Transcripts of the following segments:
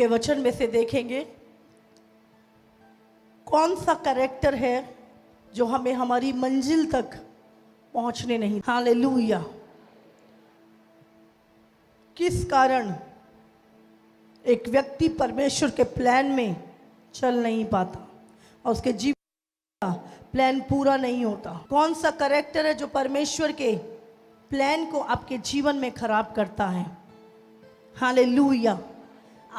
के वचन में से देखेंगे कौन सा कैरेक्टर है जो हमें हमारी मंजिल तक पहुंचने नहीं। हालेलुया। किस कारण एक व्यक्ति परमेश्वर के प्लान में चल नहीं पाता और उसके जीवन का प्लान पूरा नहीं होता? कौन सा कैरेक्टर है जो परमेश्वर के प्लान को आपके जीवन में खराब करता है? हालेलुया।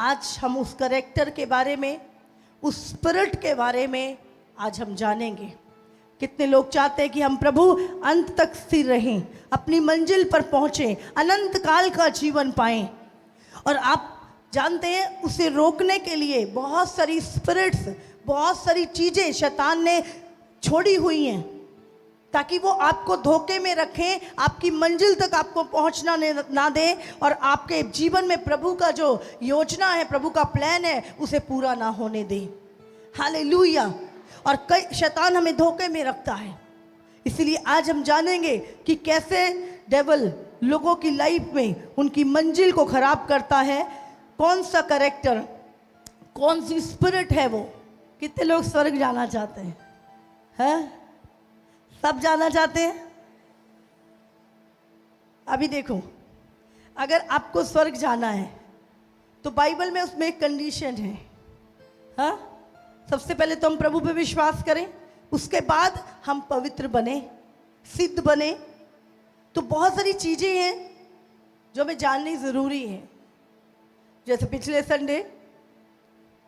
आज हम उस कैरेक्टर के बारे में, उस स्पिरिट के बारे में आज हम जानेंगे। कितने लोग चाहते हैं कि हम प्रभु अंत तक स्थिर रहें, अपनी मंजिल पर पहुंचें, अनंत काल का जीवन पाएं। और आप जानते हैं उसे रोकने के लिए बहुत सारी स्पिरिट्स, बहुत सारी चीज़ें शैतान ने छोड़ी हुई हैं ताकि वो आपको धोखे में रखें, आपकी मंजिल तक आपको पहुंचना ना दें और आपके जीवन में प्रभु का जो योजना है, प्रभु का प्लान है, उसे पूरा ना होने दें। हालेलुया। और कई शैतान हमें धोखे में रखता है। इसलिए आज हम जानेंगे कि कैसे डेविल लोगों की लाइफ में उनकी मंजिल को खराब करता है। कौन सा कैरेक्टर, कौन सी स्पिरिट है वो। कितने लोग स्वर्ग जाना चाहते हैं? हैं? सब जाना चाहते हैं? अभी देखो, अगर आपको स्वर्ग जाना है तो बाइबल में उसमें एक कंडीशन है। हाँ, सबसे पहले तो हम प्रभु पे विश्वास करें, उसके बाद हम पवित्र बने, सिद्ध बने। तो बहुत सारी चीजें हैं जो हमें जाननी जरूरी है। जैसे पिछले संडे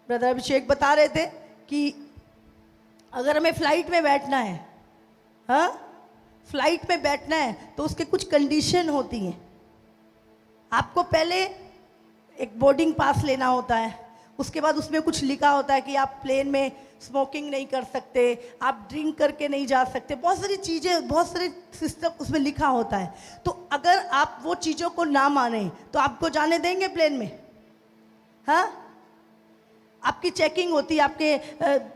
ब्रदर अभिषेक बता रहे थे कि अगर हमें फ्लाइट में बैठना है, हाँ, फ्लाइट में बैठना है तो उसके कुछ कंडीशन होती हैं। आपको पहले एक बोर्डिंग पास लेना होता है, उसके बाद उसमें कुछ लिखा होता है कि आप प्लेन में स्मोकिंग नहीं कर सकते, आप ड्रिंक करके नहीं जा सकते, बहुत सारी चीज़ें, बहुत सारे सिस्टम उसमें लिखा होता है। तो अगर आप वो चीज़ों को ना माने तो आपको जाने देंगे प्लेन में? हाँ, आपकी चेकिंग होती है, आपके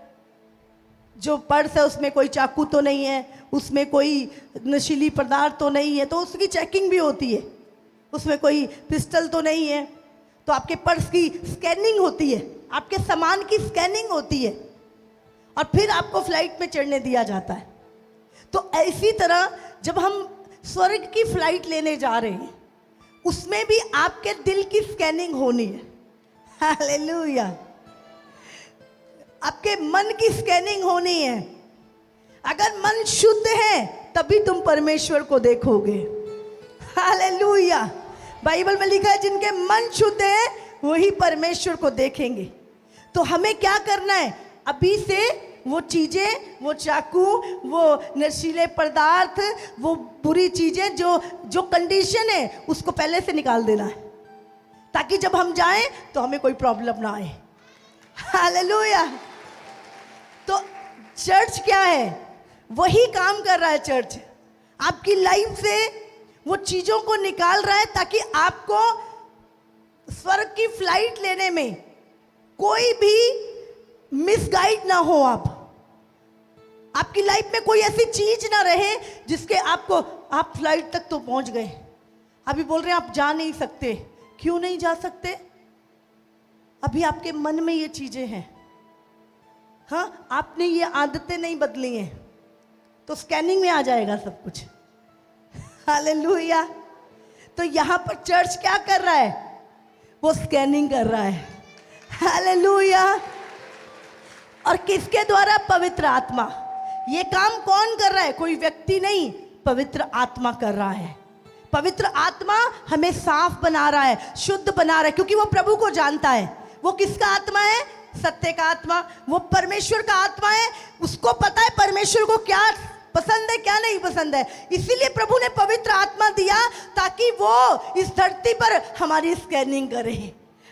जो पर्स है उसमें कोई चाकू तो नहीं है, उसमें कोई नशीली पदार्थ तो नहीं है, तो उसकी चेकिंग भी होती है। उसमें कोई पिस्टल तो नहीं है, तो आपके पर्स की स्कैनिंग होती है, आपके सामान की स्कैनिंग होती है और फिर आपको फ्लाइट में चढ़ने दिया जाता है। तो इसी तरह जब हम स्वर्ग की फ्लाइट लेने जा रहे हैं उसमें भी आपके दिल की स्कैनिंग होनी है। हालेलुया। आपके मन की स्कैनिंग होनी है। अगर मन शुद्ध है तभी तुम परमेश्वर को देखोगे। हालेलुया। बाइबल में लिखा है जिनके मन शुद्ध है वही परमेश्वर को देखेंगे। तो हमें क्या करना है? अभी से वो चीजें, वो चाकू, वो नशीले पदार्थ, वो बुरी चीजें, जो कंडीशन है उसको पहले से निकाल देना है ताकि जब हम जाएं तो हमें कोई प्रॉब्लम ना आए। हालेलुया। तो चर्च क्या है? वही काम कर रहा है। चर्च आपकी लाइफ से वो चीजों को निकाल रहा है ताकि आपको स्वर्ग की फ्लाइट लेने में कोई भी मिसगाइड ना हो। आपकी लाइफ में कोई ऐसी चीज ना रहे जिसके आप फ्लाइट तक तो पहुंच गए, अभी बोल रहे हैं आप जा नहीं सकते। क्यों नहीं जा सकते? अभी आपके मन में ये चीजें हैं। हाँ, आपने ये आदतें नहीं बदली हैं तो स्कैनिंग में आ जाएगा सब कुछ। हालेलुया। तो यहाँ पर चर्च क्या कर रहा है? वो स्कैनिंग कर रहा है। हालेलुया। और किसके द्वारा? पवित्र आत्मा। ये काम कौन कर रहा है? कोई व्यक्ति नहीं, पवित्र आत्मा कर रहा है। पवित्र आत्मा हमें साफ बना रहा है, शुद्ध बना रहा है, क्योंकि वो प्रभु को जानता है। वो किसका आत्मा है? सत्य का आत्मा। वो परमेश्वर का आत्मा है। उसको पता है परमेश्वर को क्या पसंद है, क्या नहीं पसंद है। इसीलिए प्रभु ने पवित्र आत्मा दिया ताकि वो इस धरती पर हमारी स्कैनिंग करे।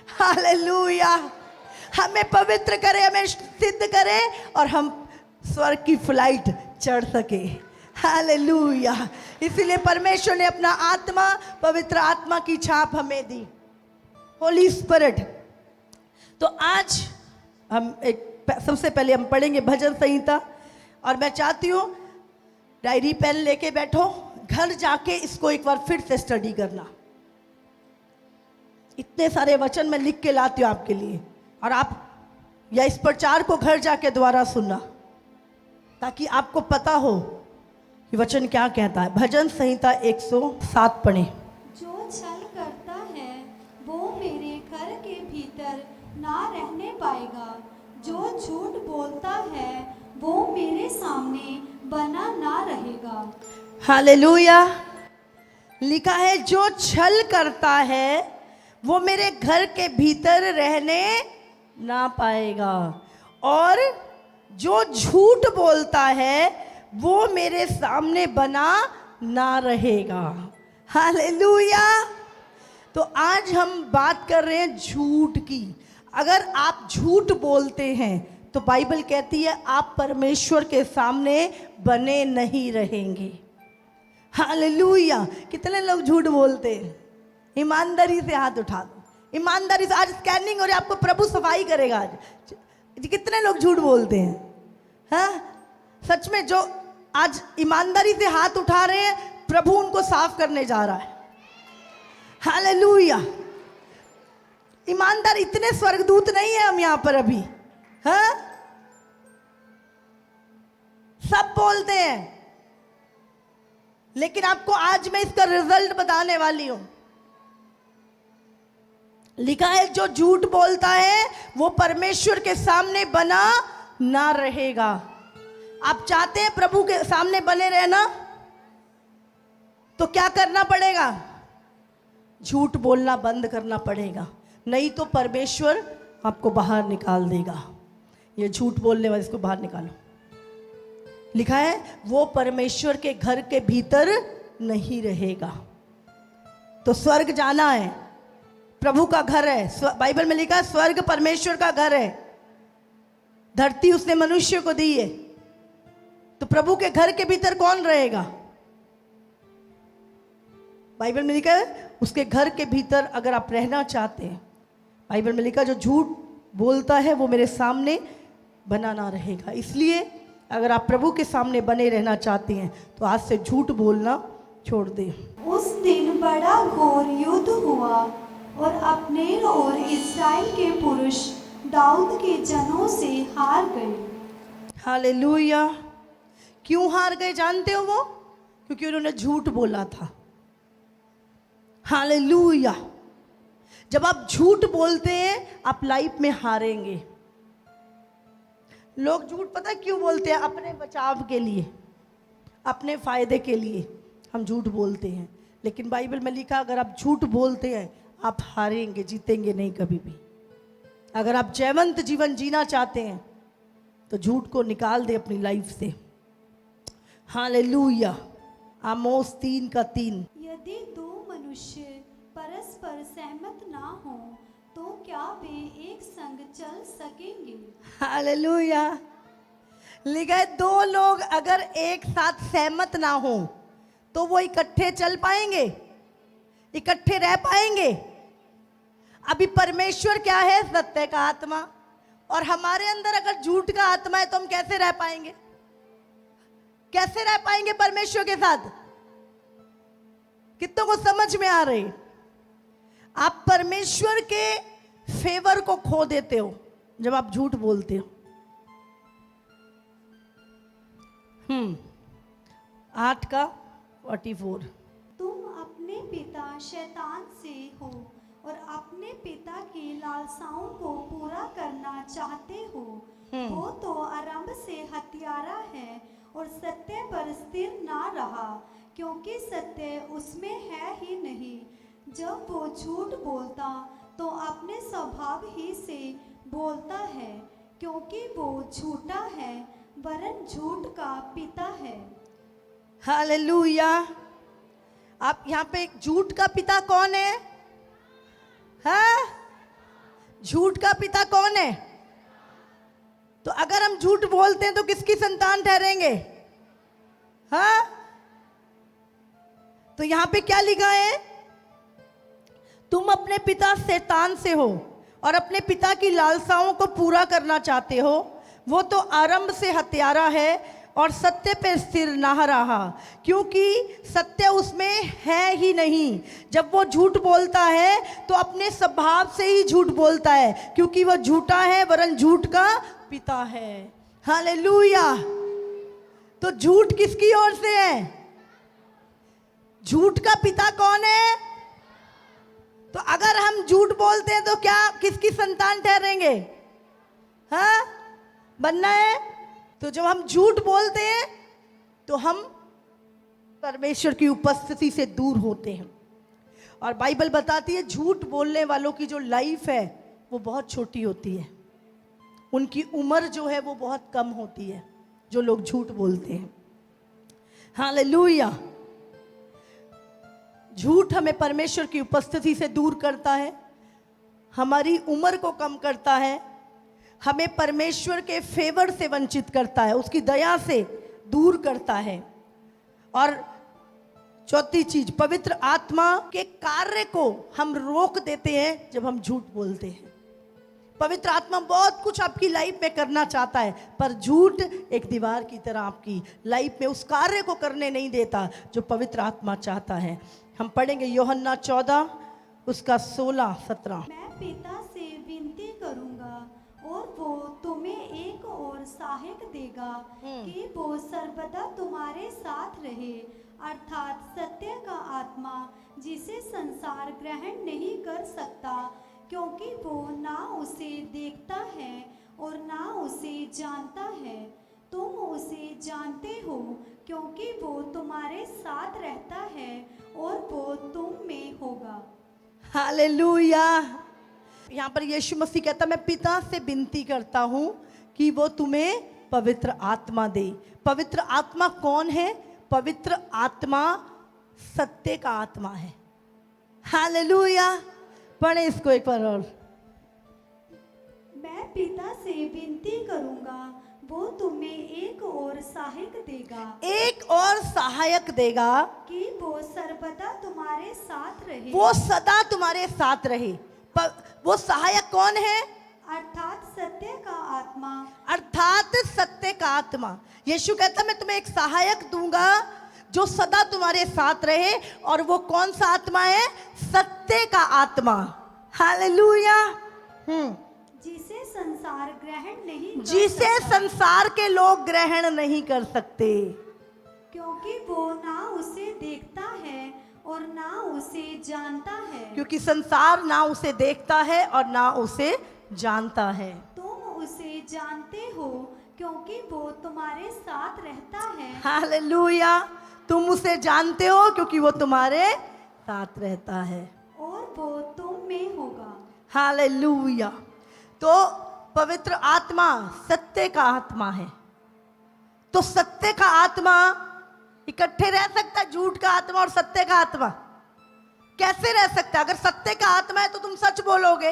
हालेलुया। हमें पवित्र करे, हमें सिद्ध करे और हम स्वर्ग की फ्लाइट चढ़ सके। हालेलुया। इसीलिए परमेश्वर ने अपना आत्मा, पवित्र आत्मा की छाप हमें दी, होली स्पिरिट। तो आज हम सबसे पहले हम पढ़ेंगे भजन संहिता। और मैं चाहती हूँ डायरी पेन लेके बैठो, घर जाके इसको एक बार फिर से स्टडी करना। इतने सारे वचन मैं लिख के लाती हूँ आपके लिए, और आप या इस प्रचार को घर जाके दोबारा सुनना, ताकि आपको पता हो कि वचन क्या कहता है। भजन संहिता 107 पढ़े। जो छल करता है वो मेरे घर के भीतर ना रहने पाएगा, जो झूठ बोलता है वो मेरे सामने बना ना रहेगा। हालेलुया। लिखा है जो छल करता है वो मेरे घर के भीतर रहने ना पाएगा, और जो झूठ बोलता है वो मेरे सामने बना ना रहेगा। हालेलुया। तो आज हम बात कर रहे हैं झूठ की। अगर आप झूठ बोलते हैं तो बाइबल कहती है आप परमेश्वर के सामने बने नहीं रहेंगे। हालेलुया। कितने लोग झूठ बोलते हैं? ईमानदारी से हाथ उठा दो, ईमानदारी से। आज स्कैनिंग हो रही है, आपको प्रभु सफाई करेगा आज। कितने लोग झूठ बोलते हैं? हाँ, सच में जो आज ईमानदारी से हाथ उठा रहे हैं, प्रभु उनको साफ करने जा रहा है। हालेलुया। ईमानदार इतने स्वर्गदूत नहीं है हम यहाँ पर अभी। हाँ, सब बोलते हैं, लेकिन आपको आज मैं इसका रिजल्ट बताने वाली हूं। लिखा है जो झूठ बोलता है वो परमेश्वर के सामने बना ना रहेगा। आप चाहते हैं प्रभु के सामने बने रहना, तो क्या करना पड़ेगा? झूठ बोलना बंद करना पड़ेगा, नहीं तो परमेश्वर आपको बाहर निकाल देगा। ये झूठ बोलने वाले, इसको बाहर निकालो। लिखा है वो परमेश्वर के घर के भीतर नहीं रहेगा। तो स्वर्ग जाना है, प्रभु का घर है। बाइबल में लिखा है स्वर्ग परमेश्वर का घर है, धरती उसने मनुष्य को दी है। तो प्रभु के घर के भीतर कौन रहेगा? बाइबल में लिखा है उसके घर के भीतर अगर आप रहना चाहते हैं, बाइबल में लिखा जो झूठ बोलता है वो मेरे सामने बना ना रहेगा। इसलिए अगर आप प्रभु के सामने बने रहना चाहते हैं तो आज से झूठ बोलना छोड़ दें। उस दिन बड़ा घोर युद्ध हुआ और अब्नेर और इस्राएल के पुरुष दाऊद के जनों से हार गए। हालेलुया। क्यों हार गए जानते हो वो? क्योंकि उन्होंने झूठ बोला था। हालेलुया। जब आप झूठ बोलते हैं आप लाइफ में हारेंगे। लोग झूठ पता है क्यों बोलते हैं? अपने बचाव के लिए, अपने फायदे के लिए हम झूठ बोलते हैं। लेकिन बाइबल में लिखा अगर आप झूठ बोलते हैं आप हारेंगे, जीतेंगे नहीं कभी भी। अगर आप जयवंत जीवन जीना चाहते हैं तो झूठ को निकाल दे अपनी लाइफ से। हालेलुया। आमोस 3:3। यदि दो मनुष्य परस्पर सहमत ना हो तो क्या वे एक संग चल सकेंगे? हालेलुया। लिखा है दो लोग अगर एक साथ सहमत ना हो तो वो इकट्ठे चल पाएंगे, इकट्ठे रह पाएंगे? अभी परमेश्वर क्या है? सत्य का आत्मा। और हमारे अंदर अगर झूठ का आत्मा है तो हम कैसे रह पाएंगे? कैसे रह पाएंगे परमेश्वर के साथ? कितनों को समझ में आ रही? आप परमेश्वर के फेवर को खो देते हो जब आप झूठ बोलते हो। 8:44। तुम अपने पिता शैतान से हो और अपने पिता की लालसाओं को पूरा करना चाहते हो। वो तो आरंभ से हत्यारा है और सत्य पर स्थिर ना रहा, क्योंकि सत्य उसमें है ही नहीं। जब वो झूठ बोलता तो अपने स्वभाव ही से बोलता है, क्योंकि वो झूठा है वरन झूठ का पिता है। हालेलुया। आप यहाँ पे झूठ का पिता कौन है? हाँ, झूठ का पिता कौन है? तो अगर हम झूठ बोलते हैं तो किसकी संतान ठहरेंगे? हाँ, तो यहाँ पे क्या लिखा है? तुम अपने पिता शैतान से हो और अपने पिता की लालसाओं को पूरा करना चाहते हो। वो तो आरंभ से हत्यारा है और सत्य पे स्थिर ना रहा, क्योंकि सत्य उसमें है ही नहीं। जब वो झूठ बोलता है तो अपने स्वभाव से ही झूठ बोलता है, क्योंकि वो झूठा है वरन झूठ का पिता है। हालेलुया। तो झूठ किसकी ओर से है? झूठ का पिता कौन है? तो अगर हम झूठ बोलते हैं तो क्या किसकी संतान ठहरेंगे? हाँ, बनना है। तो जब हम झूठ बोलते हैं तो हम परमेश्वर की उपस्थिति से दूर होते हैं। और बाइबल बताती है झूठ बोलने वालों की जो लाइफ है वो बहुत छोटी होती है, उनकी उम्र जो है वो बहुत कम होती है, जो लोग झूठ बोलते हैं। हालेलुया। झूठ हमें परमेश्वर की उपस्थिति से दूर करता है, हमारी उम्र को कम करता है, हमें परमेश्वर के फेवर से वंचित करता है, उसकी दया से दूर करता है। और चौथी चीज, पवित्र आत्मा के कार्य को हम रोक देते हैं जब हम झूठ बोलते हैं। पवित्र आत्मा बहुत कुछ आपकी लाइफ में करना चाहता है, पर झूठ एक दीवार की तरह आपकी लाइफ में उस कार्य को करने नहीं देता जो पवित्र आत्मा चाहता है। हम पढ़ेंगे यूहन्ना 14 उसका 16-17। मैं पिता से विनती करूंगा और वो तुम्हें एक और सहायक देगा कि वो सर्वदा तुम्हारे साथ रहे, अर्थात सत्य का आत्मा, जिसे संसार ग्रहण नहीं कर सकता, क्योंकि वो ना उसे देखता है और ना उसे जानता है। तुम उसे जानते हो क्योंकि वो तुम्हारे साथ रहता है और वो तुम में होगा। हालेलुया। यहाँ पर यीशु मसीह कहता, मैं पिता से विनती करता हूँ कि वो तुम्हें पवित्र आत्मा दे। पवित्र आत्मा कौन है? पवित्र आत्मा सत्य का आत्मा है। हालेलुया। पढ़े इसको एक बार और। मैं पिता से विनती करूंगा, वो तुम्हें एक और सहायक देगा, एक और सहायक देगा कि वो सर्वदा तुम्हारे साथ रहे। वो सदा तुम्हारे साथ रहे। वो सहायक कौन है? अर्थात सत्य का आत्मा। अर्थात सत्य का आत्मा। यीशु कहता, मैं तुम्हें एक सहायक दूंगा जो सदा तुम्हारे साथ रहे। और वो कौन सा आत्मा है? सत्य का आत्मा। हालेलुया। जिसे संसार ग्रहण नहीं कर जिसे सकता, संसार के लोग ग्रहण नहीं कर सकते, क्योंकि वो ना उसे देखता है और ना उसे जानता है। क्योंकि संसार ना उसे देखता है और ना उसे जानता है। तुम उसे जानते हो क्योंकि वो तुम्हारे साथ रहता है। हालेलुया। तुम उसे जानते हो क्योंकि वो तुम्हारे साथ रहता है और वो तुम में होगा। हालेलुया। तो पवित्र आत्मा सत्य का आत्मा है। तो सत्य का आत्मा इकट्ठे रह सकता है? झूठ का आत्मा और सत्य का आत्मा कैसे रह सकता है? अगर सत्य का आत्मा है तो तुम सच बोलोगे,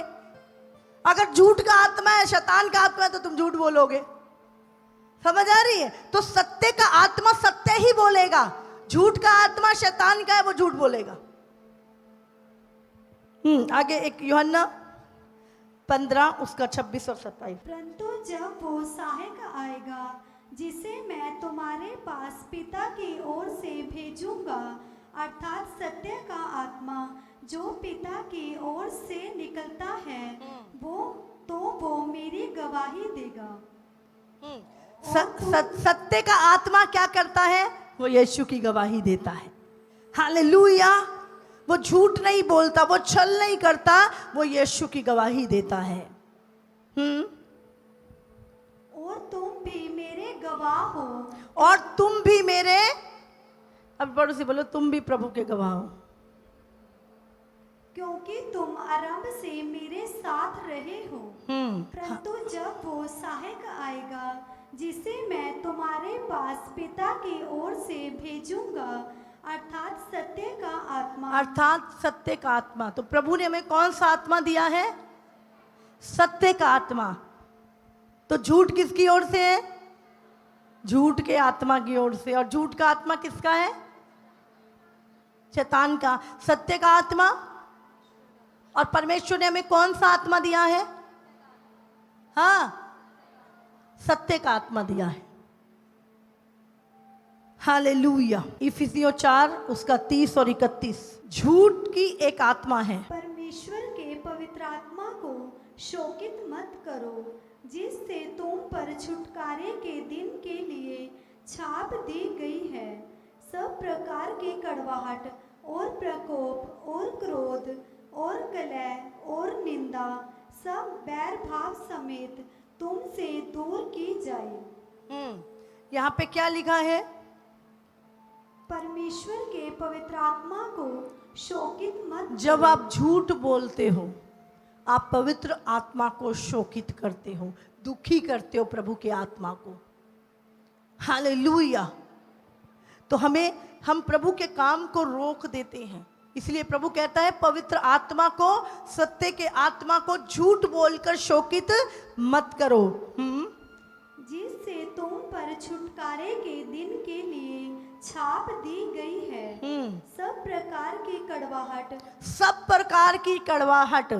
अगर झूठ का आत्मा है, शैतान का आत्मा है, तो तुम झूठ बोलोगे। समझ आ रही है? तो सत्य का आत्मा सत्य ही बोलेगा, झूठ का आत्मा शैतान का है, वो झूठ बोलेगा। आगे एक यूहन्ना 15 उसका 26 और 27। परंतु जब वो सहायक आएगा, जिसे मैं तुम्हारे पास पिता की ओर से भेजूंगा, अर्थात सत्य का आत्मा जो पिता की ओर से निकलता है, वो मेरी गवाही देगा। सत्य का आत्मा क्या करता है? वो यीशु की गवाही देता है। हालेलुया। वो झूठ नहीं बोलता, वो छल नहीं करता, वो यीशु की गवाही देता है। और तुम भी मेरे गवाह हो। और तुम भी मेरे, अब बड़ों से बोलो, तुम भी प्रभु के गवाह हो, क्योंकि तुम आरंभ से मेरे साथ रहे हो। परंतु जब वो सहायक आएगा, जिसे मैं तुम्हारे पास पिता की ओर से भेजूंगा, अर्थात सत्य का आत्मा। अर्थात सत्य का आत्मा। तो प्रभु ने हमें कौन सा आत्मा दिया है? सत्य का आत्मा। तो झूठ किसकी ओर से है? झूठ के आत्मा की ओर से। और झूठ का आत्मा किसका है? शैतान का। सत्य का आत्मा। और परमेश्वर ने हमें कौन सा आत्मा दिया है? हाँ, सत्य का आत्मा दिया है। हालेलुया। इफिसियों 4 उसका 30 और 31। झूठ की एक आत्मा है। परमेश्वर के पवित्र आत्मा को शोकित मत करो, जिससे तुम पर छुटकारे के दिन के लिए छाप दी गई है। सब प्रकार की कड़वाहट और प्रकोप और क्रोध और कलह और निंदा सब बैर भाव समेत तुमसे दूर की जाए। यहाँ पे क्या लिखा है? परमेश्वर के पवित्र आत्मा को शोकित मत जब करो। आप झूठ बोलते हो, आप पवित्र आत्मा को शोकित करते हो, दुखी करते हो प्रभु के आत्मा को। हालेलुया। तो हम प्रभु के काम को रोक देते हैं। इसलिए प्रभु कहता है पवित्र आत्मा को, सत्य के आत्मा को झूठ बोलकर शोकित मत करो। जिससे तुम पर छुटकारे के दिन के लिए छाप दी गई है। सब प्रकार की कड़वाहट, सब प्रकार की कड़वाहट।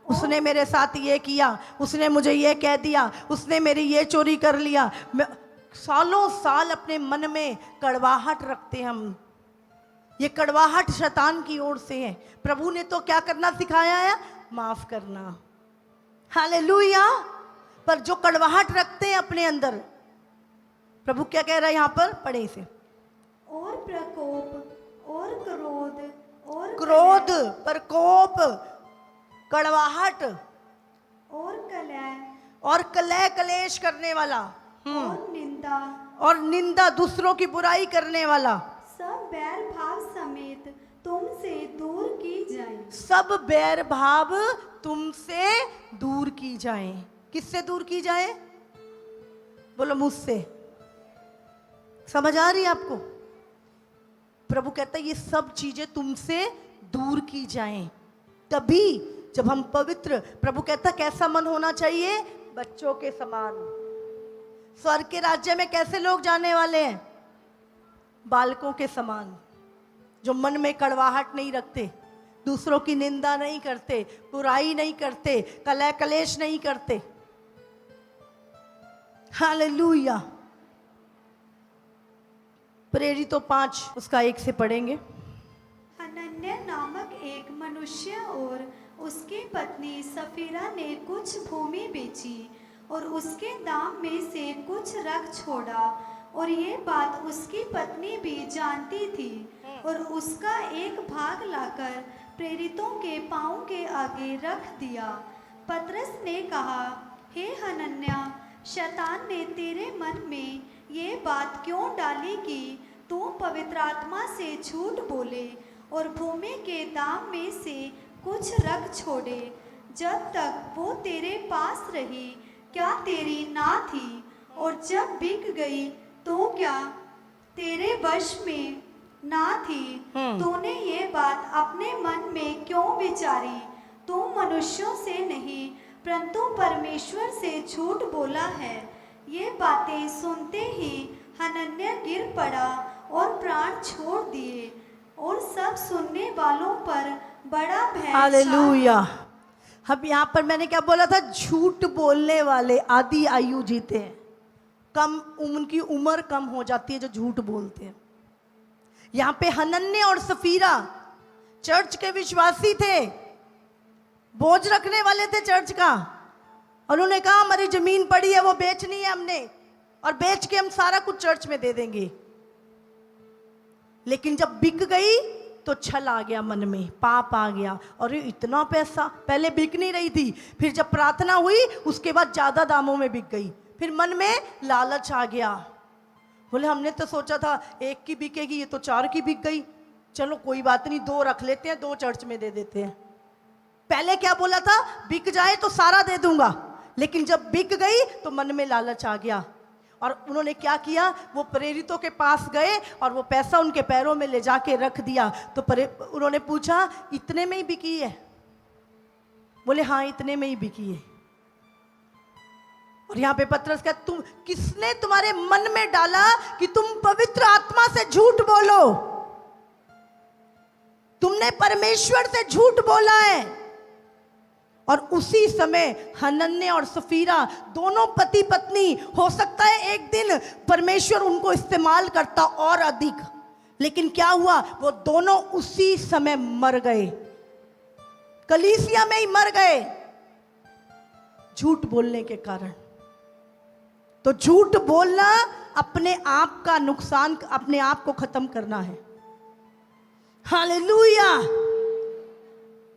उसने मेरे साथ ये किया, उसने मुझे ये कह दिया, उसने मेरी ये चोरी कर लिया। सालों साल अपने मन में कड़वाहट रखते हम। ये कड़वाहट शैतान की ओर से है। प्रभु ने तो क्या करना सिखाया है? माफ करना। हालेलुया। पर जो कड़वाहट रखते हैं अपने अंदर, प्रभु क्या कह रहा है यहाँ पर? पढ़े इसे। और प्रकोप और क्रोध, प्रकोप, कड़वाहट और कलह कलेश करने वाला, और निंदा, दूसरों की बुराई करने वाला, सब बैर भाव समेत तुमसे दूर की जाए। सब बैर भाव तुमसे दूर की जाए। किससे दूर की जाए? बोलो मुझसे। समझ आ रही है आपको? प्रभु कहता है ये सब चीजें तुमसे दूर की जाएं। तभी जब हम पवित्र, प्रभु कहता कैसा मन होना चाहिए? बच्चों के समान। स्वर्ग के राज्य में कैसे लोग जाने वाले हैं? बालकों के समान, जो मन में कड़वाहट नहीं रखते, दूसरों की निंदा नहीं करते, बुराई नहीं करते, कलह कलेश नहीं करते। हालेलुया। प्रेरितों 5 उसका 1 से पढ़ेंगे। हनन्याह नामक एक मनुष्य और उसकी पत्नी सफीरा ने कुछ भूमि बेची और उसके दाम में से कुछ रख छोड़ा, और ये बात उसकी पत्नी भी जानती थी, और उसका एक भाग लाकर प्रेरितों के पांव के आगे रख दिया। पतरस ने कहा, हे हनन्याह, शैतान ने तेरे मन में ये बात क्यों डाली कि तू पवित्र आत्मा से झूठ बोले और भूमि के दाम में से कुछ रख छोड़े? जब तक वो तेरे पास रही क्या तेरी ना थी, और जब बिक गई तो क्या तेरे वश में ना थी? तूने ये बात अपने मन में क्यों विचारी? तू मनुष्यों से नहीं परंतु परमेश्वर से झूठ बोला है। ये बातें सुनते ही हनन्याह गिर पड़ा और प्राण छोड़ दिए, और सब सुनने वालों पर बड़ा भय छा। हालेलुया। अब यहाँ पर मैंने क्या बोला था? झूठ बोलने वाले आधी आयु जीते हैं। कम उनकी उम्र कम हो जाती है जो झूठ बोलते हैं। यहाँ पे हनन्याह और सफीरा चर्च के विश्वासी थे, बोझ रखने वाले थे चर्च का। उन्होंने कहा हमारी जमीन पड़ी है, वो बेचनी है हमने, और बेच के हम सारा कुछ चर्च में दे देंगे। लेकिन जब बिक गई तो छल आ गया मन में, पाप आ गया, और ये इतना पैसा, पहले बिक नहीं रही थी, फिर जब प्रार्थना हुई उसके बाद ज्यादा दामों में बिक गई, फिर मन में लालच आ गया। बोले हमने तो सोचा था 1 की बिकेगी, ये तो 4 की बिक गई, चलो कोई बात नहीं 2 रख लेते हैं, 2 चर्च में दे देते हैं। पहले क्या बोला था? बिक जाए तो सारा दे दूंगा, लेकिन जब बिक गई तो मन में लालच आ गया, और उन्होंने क्या किया? वो प्रेरितों के पास गए और वो पैसा उनके पैरों में ले जाके रख दिया। तो उन्होंने पूछा इतने में ही बिकी है? बोले हाँ इतने में ही बिकी है। और यहाँ पे पतरस कहता, तुम किसने तुम्हारे मन में डाला कि तुम पवित्र आत्मा से झूठ बोलो? तुमने परमेश्वर से झूठ बोला है, और उसी समय हनन्याह और सफीरा दोनों पति पत्नी, हो सकता है एक दिन परमेश्वर उनको इस्तेमाल करता और अधिक, लेकिन क्या हुआ, वो दोनों उसी समय मर गए, कलीसिया में ही मर गए, झूठ बोलने के कारण। तो झूठ बोलना अपने आप का नुकसान, अपने आप को खत्म करना है। हालेलुया।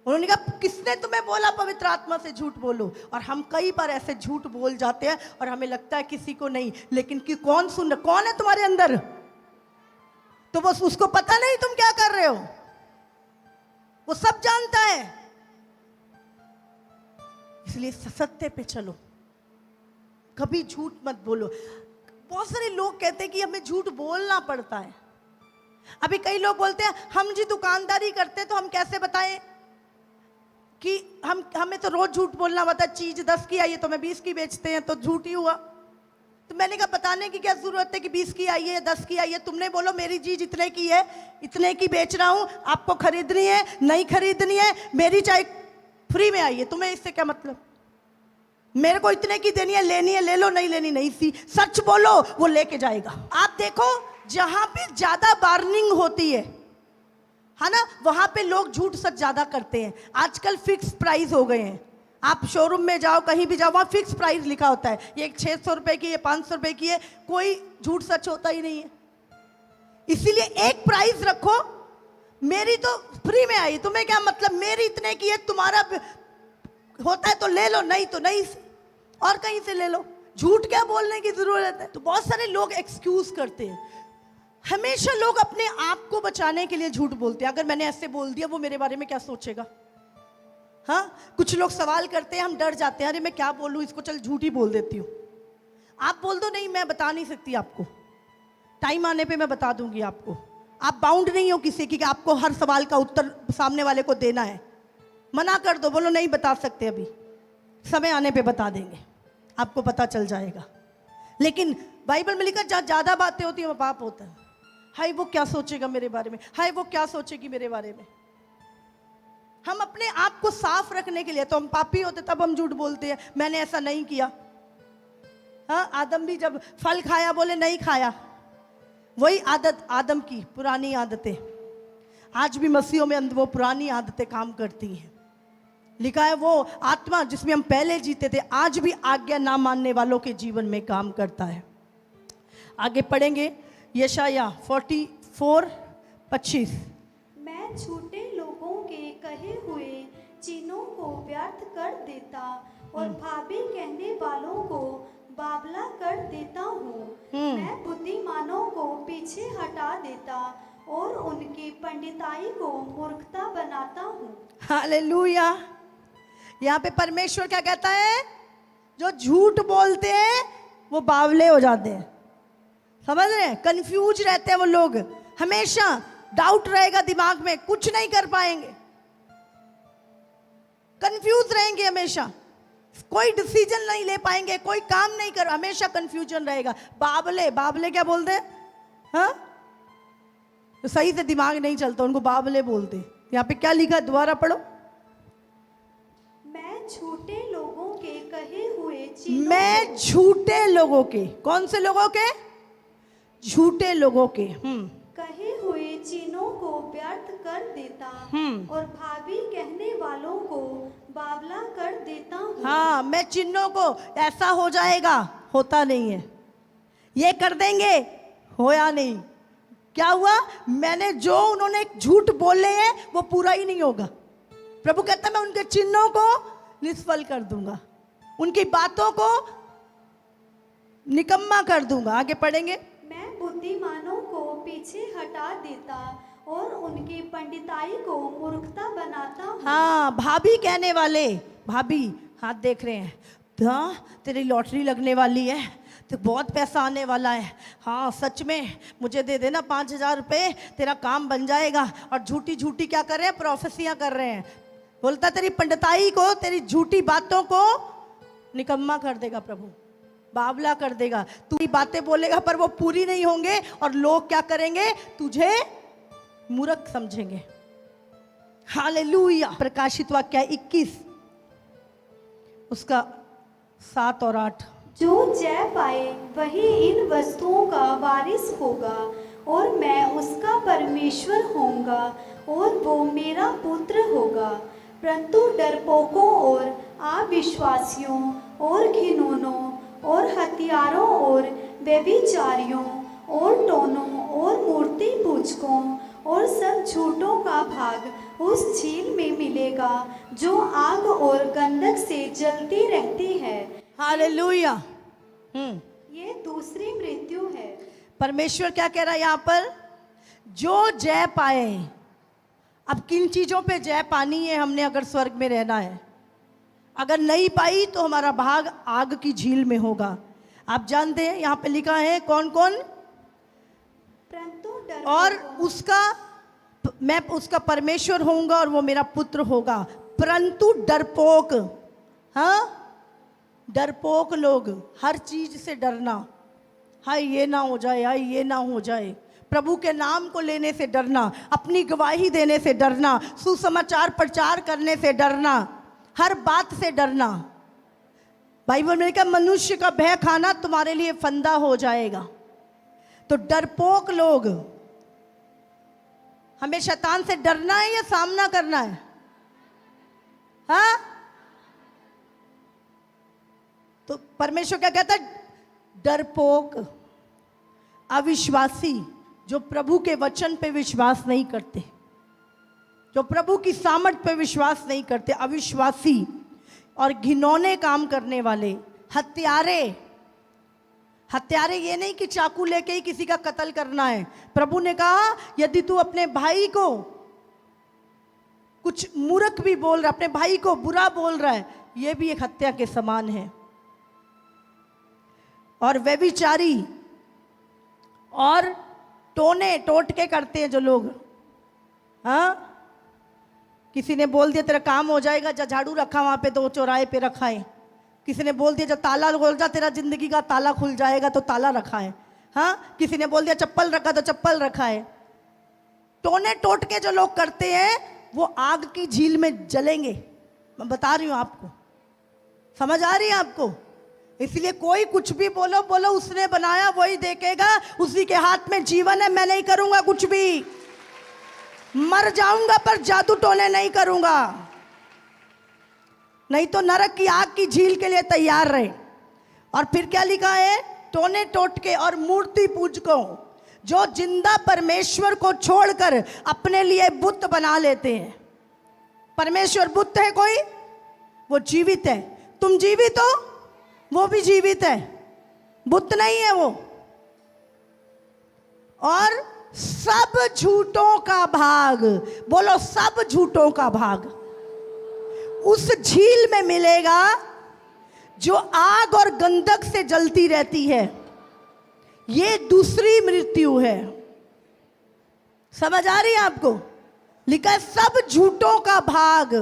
उन्होंने कहा किसने तुम्हें बोला पवित्र आत्मा से झूठ बोलो। और हम कई बार ऐसे झूठ बोल जाते हैं और हमें लगता है किसी को नहीं, लेकिन कि कौन सुन रहा, कौन है तुम्हारे अंदर, तो बस उसको पता नहीं तुम क्या कर रहे हो, वो सब जानता है। इसलिए सत्य पे चलो, कभी झूठ मत बोलो। बहुत सारे लोग कहते हैं कि हमें झूठ बोलना पड़ता है। अभी कई लोग बोलते हैं हम जी दुकानदारी करते हैं तो हम कैसे बताएं कि हमें तो रोज झूठ बोलना होता है, चीज 10 की आई है तो मैं 20 की बेचते हैं तो झूठ ही हुआ। तो मैंने कहा बताने की क्या जरूरत है कि 20 की आई है 10 की आई है, तुमने बोलो मेरी चीज इतने की है, इतने की बेच रहा हूं, आपको खरीदनी है नहीं खरीदनी है, मेरी चाय फ्री में आई है, तुम्हें इससे क्या मतलब, मेरे को इतने की देनी है, लेनी है ले लो, नहीं लेनी नहीं सी। सच बोलो, वो लेके जाएगा। आप देखो जहां पे ज्यादा बार्निंग होती है ना, वहां पे लोग झूठ सच ज्यादा करते हैं। आजकल फिक्स प्राइस हो गए हैं, आप शोरूम में जाओ कहीं भी जाओ, वहां फिक्स प्राइस लिखा होता है, ये 600 रुपए की, ये 500 रुपए की है, कोई झूठ सच होता ही नहीं है। इसीलिए एक प्राइस रखो, मेरी तो फ्री में आई, तुम्हें क्या मतलब, मेरी इतने की है, तुम्हारा होता है तो ले लो, नहीं तो नहीं और कहीं से ले लो। झूठ क्या बोलने की जरूरत है। तो बहुत सारे लोग एक्सक्यूज करते हैं। हमेशा लोग अपने आप को बचाने के लिए झूठ बोलते हैं। अगर मैंने ऐसे बोल दिया वो मेरे बारे में क्या सोचेगा। हाँ, कुछ लोग सवाल करते हैं, हम डर जाते हैं, अरे मैं क्या बोलूं इसको, चल झूठ ही बोल देती हूँ। आप बोल दो नहीं मैं बता नहीं सकती आपको, टाइम आने पे मैं बता दूंगी आपको। आप बाउंड नहीं हो किसी की कि आपको हर सवाल का उत्तर सामने वाले को देना है। मना कर दो, बोलो नहीं बता सकते, अभी समय आने पे बता देंगे, आपको पता चल जाएगा। लेकिन बाइबल में लिखा जहाँ ज्यादा बातें होती है वो पाप होता है। हाय वो क्या सोचेगा मेरे बारे में, हाय वो क्या सोचेगी मेरे बारे में। हम अपने आप को साफ रखने के लिए, तो हम पापी होते तब हम झूठ बोलते हैं, मैंने ऐसा नहीं किया। हाँ, आदम भी जब फल खाया बोले नहीं खाया, वही आदत आदम की पुरानी आदतें आज भी मसीहों में वो पुरानी आदतें काम करती हैं। लिखा है वो आत्मा जिसमें हम पहले जीते थे आज भी आज्ञा ना मानने वालों के जीवन में काम करता है। आगे पढ़ेंगे यशाया 44:25। मैं झूठे लोगों के कहे हुए चिन्हों को व्यर्थ कर देता और भावी कहने वालों को बावला कर देता हूँ। मैं बुद्धिमानों को पीछे हटा देता और उनकी पंडिताई को मूर्खता बनाता हूँ। हालेलुया। यहाँ पे परमेश्वर क्या कहता है, जो झूठ बोलते हैं वो बावले हो जाते हैं। समझ रहे हैं, कंफ्यूज रहते हैं वो लोग, हमेशा डाउट रहेगा दिमाग में, कुछ नहीं कर पाएंगे, कंफ्यूज रहेंगे हमेशा, कोई डिसीजन नहीं ले पाएंगे, कोई काम नहीं कर, हमेशा कंफ्यूजन रहेगा। बावले, बावले क्या बोलते हैं, हाँ तो सही से दिमाग नहीं चलता, उनको बावले बोलते। यहाँ पे क्या लिखा, दोबारा पढ़ो। मैं झूठे लोगों के कहे हुए चिन्हों मैं झूठे लोगों के, कौन से लोगों के, झूठे लोगों के कहे हुए चिन्हों को व्यर्थ कर देता और भावी कहने वालों को बावला कर देता हूँ। हाँ, मैं चिन्हों को ऐसा हो जाएगा, होता नहीं है, ये कर देंगे, होया नहीं। क्या हुआ, मैंने जो उन्होंने झूठ बोले हैं वो पूरा ही नहीं होगा। प्रभु कहता है मैं उनके चिन्हों को निष्फल कर दूंगा, उनकी बातों को निकम्मा कर दूंगा। आगे पढ़ेंगे। मैं बुद्धिमानों को पीछे हटा देता और उनकी पंडिताई को मूर्खता बनाता हूँ। हाँ, भाभी कहने वाले, भाभी हाथ देख रहे हैं, हाँ तेरी लॉटरी लगने वाली है, तो बहुत पैसा आने वाला है, हाँ सच में मुझे दे देना 5,000 रुपये, तेरा काम बन जाएगा। और झूठी झूठी क्या कर रहे हैं, प्रोफेसियां कर रहे हैं। बोलता तेरी पंडिताई को, तेरी झूठी बातों को निकम्मा कर देगा प्रभु, बावला कर देगा। तू बातें बोलेगा पर वो पूरी नहीं होंगे, और लोग क्या करेंगे, तुझे मूर्ख समझेंगे। हालेलुया। प्रकाशित वाक्य 21 उसका 7 और 8। जो जय पाए वही इन वस्तुओं का वारिस होगा और मैं उसका परमेश्वर होऊंगा और वो मेरा पुत्र होगा। परंतु डरपोकों और अविश्वासियों और घिनौनों और हत्यारों और व्यभिचारियों और टोनों और मूर्ति पूजकों और सब झूठों का भाग उस झील में मिलेगा जो आग और गंधक से जलती रहती है। हालेलुया। ये दूसरी मृत्यु है। परमेश्वर क्या कह रहा है यहाँ पर? जो जय पाए। अब किन चीजों पे जय पानी है हमने अगर स्वर्ग में रहना है? अगर नहीं पाई तो हमारा भाग आग की झील में होगा। आप जानते हैं यहाँ पे लिखा है कौन कौन? परंतु और मैं उसका परमेश्वर होऊंगा और वो मेरा पुत्र होगा। परंतु डरपोक, हाँ, डरपोक लोग, हर चीज से डरना, हाय ये ना हो जाए, हाय ये ना हो जाए, प्रभु के नाम को लेने से डरना, अपनी गवाही देने से डरना, सुसमाचार प्रचार करने से डरना, हर बात से डरना। बाइबल में लिखा मनुष्य का भय खाना तुम्हारे लिए फंदा हो जाएगा। तो डरपोक लोग, हमें शैतान से डरना है या सामना करना है? हाँ? तो परमेश्वर क्या कहता है? डरपोक, अविश्वासी, जो प्रभु के वचन पे विश्वास नहीं करते, जो प्रभु की सामर्थ पे विश्वास नहीं करते, अविश्वासी और घिनौने काम करने वाले, हत्यारे। हत्यारे ये नहीं कि चाकू लेके ही किसी का कत्ल करना है। प्रभु ने कहा यदि तू अपने भाई को कुछ मूर्ख भी बोल रहा, अपने भाई को बुरा बोल रहा है, ये भी एक हत्या के समान है। और व्यभिचारी और टोने टोटके करते हैं जो लोग, हाँ, किसी ने बोल दिया तेरा काम हो जाएगा, जा झाड़ू रखा वहां पे, तो चौराहे पे रखा है। किसी ने बोल दिया जब ताला खोल जा, तेरा जिंदगी का ताला खुल जाएगा, तो ताला रखा है। हाँ, किसी ने बोल दिया चप्पल रखा, तो चप्पल रखा है। टोने टोटके जो लोग करते हैं वो आग की झील में जलेंगे। मैं बता रही हूं आपको, समझ आ रही है आपको? इसलिए कोई कुछ भी बोलो बोलो, उसने बनाया वही देखेगा, उसी के हाथ में जीवन है। मैं नहीं करूंगा कुछ भी, मर जाऊंगा पर जादू टोने नहीं करूंगा। नहीं तो नरक की आग की झील के लिए तैयार रहे। और फिर क्या लिखा है? टोने टोटके और मूर्ति पूजकों, जो जिंदा परमेश्वर को छोड़कर अपने लिए बुत बना लेते हैं। परमेश्वर बुत है कोई? वो जीवित है। तुम जीवित हो, वो भी जीवित है, बुत नहीं है वो। और सब झूठों का भाग, बोलो सब झूठों का भाग उस झील में मिलेगा जो आग और गंधक से जलती रहती है। ये दूसरी मृत्यु है। समझ आ रही है आपको? लिखा है सब झूठों का भाग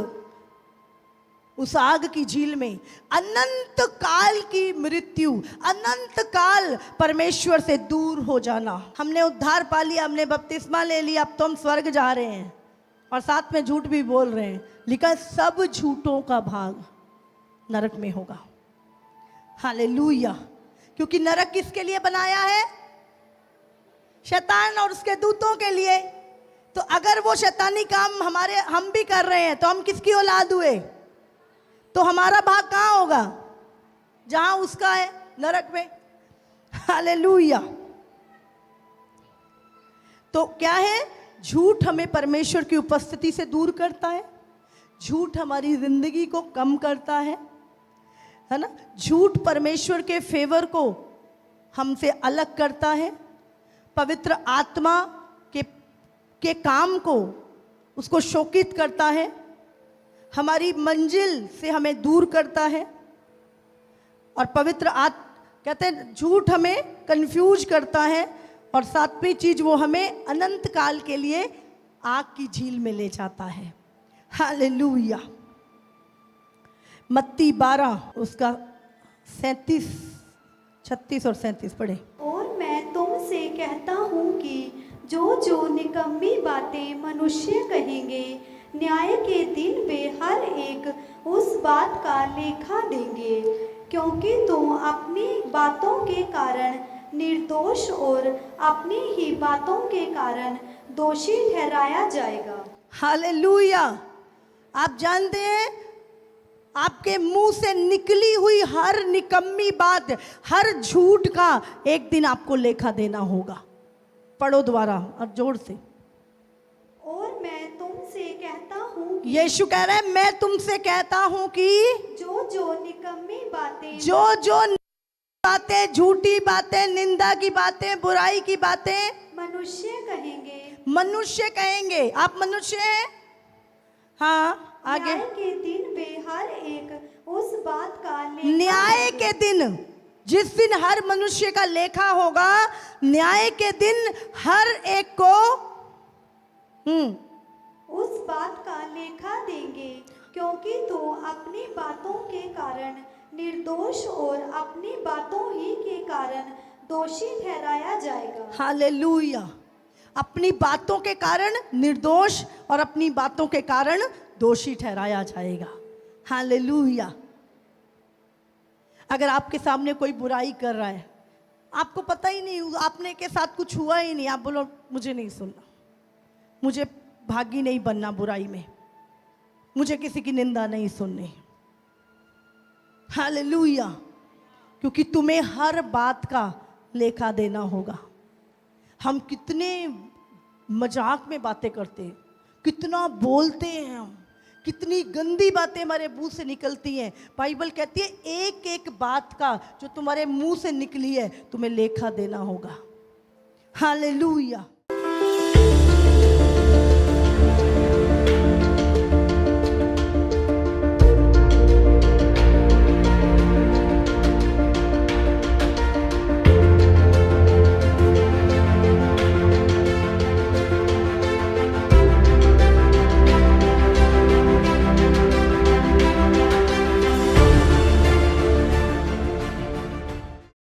उस आग की झील में, अनंत काल की मृत्यु, अनंत काल परमेश्वर से दूर हो जाना। हमने उद्धार पा लिया, हमने बपतिस्मा ले लिया, अब तो हम स्वर्ग जा रहे हैं और साथ में झूठ भी बोल रहे हैं। लिखा है सब झूठों का भाग नरक में होगा। हालेलुया। क्योंकि नरक किसके लिए बनाया है? शैतान और उसके दूतों के लिए। तो अगर वो शैतानी काम हम भी कर रहे हैं तो हम किसकी औलाद हुए? तो हमारा भाग कहाँ होगा? जहां उसका है, नरक में। हालेलुया। तो क्या है? झूठ हमें परमेश्वर की उपस्थिति से दूर करता है, झूठ हमारी जिंदगी को कम करता है ना? झूठ परमेश्वर के फेवर को हमसे अलग करता है, पवित्र आत्मा के काम को उसको शोकित करता है, हमारी मंजिल से हमें दूर करता है। और पवित्र कहते हैं झूठ हमें कंफ्यूज करता है। और सातवीं चीज, वो हमें अनंत काल के लिए आग की झील में ले जाता है। हालेलुया। मत्ती 12 उसका 37, 36 और 37 पढ़े। और मैं तुमसे कहता हूँ कि जो जो निकम्मी बातें मनुष्य कहेंगे, न्याय के दिन वे हर एक उस बात का लेखा देंगे, क्योंकि तुम अपनी बातों के कारण निर्दोष और अपनी ही बातों के कारण दोषी ठहराया जाएगा। हालेलुया। आप जानते हैं, आपके मुंह से निकली हुई हर निकम्मी बात, हर झूठ का एक दिन आपको लेखा देना होगा। पढ़ो दोबारा और जोर से। और मैं तुमसे कहता हूँ कि यीशु कह रहे हैं, मैं तुमसे कहता हूं कि जो जो निकम्मी बातें जो बातें, झूठी बातें, निंदा की बातें, बुराई की बातें मनुष्य कहेंगे। आप मनुष्य हैं? हाँ, आगे। न्याय के दिन वे हर एक उस बात का लेखा न्याय के दिन, जिस दिन हर मनुष्य का लेखा होगा, न्याय के दिन हर एक को उस बात का लेखा देंगे, क्योंकि तो अपनी बातों के कारण निर्दोष और अपनी बातों ही के कारण दोषी ठहराया जाएगा। हालेलुया। अपनी बातों के कारण निर्दोष और अपनी बातों के कारण दोषी ठहराया जाएगा। हालेलुया। अगर आपके सामने कोई बुराई कर रहा है, आपको पता ही नहीं, आपने के साथ कुछ हुआ ही नहीं, आप बोलो मुझे नहीं सुनना, मुझे भागी नहीं बनना बुराई में, मुझे किसी की निंदा नहीं सुननी। हालेलुया। क्योंकि तुम्हें हर बात का लेखा देना होगा। हम कितने मजाक में बातें करते हैं, कितना बोलते हैं हम, कितनी गंदी बातें हमारे मुंह से निकलती हैं। बाइबल कहती है एक एक बात का जो तुम्हारे मुंह से निकली है तुम्हें लेखा देना होगा। हालेलुया।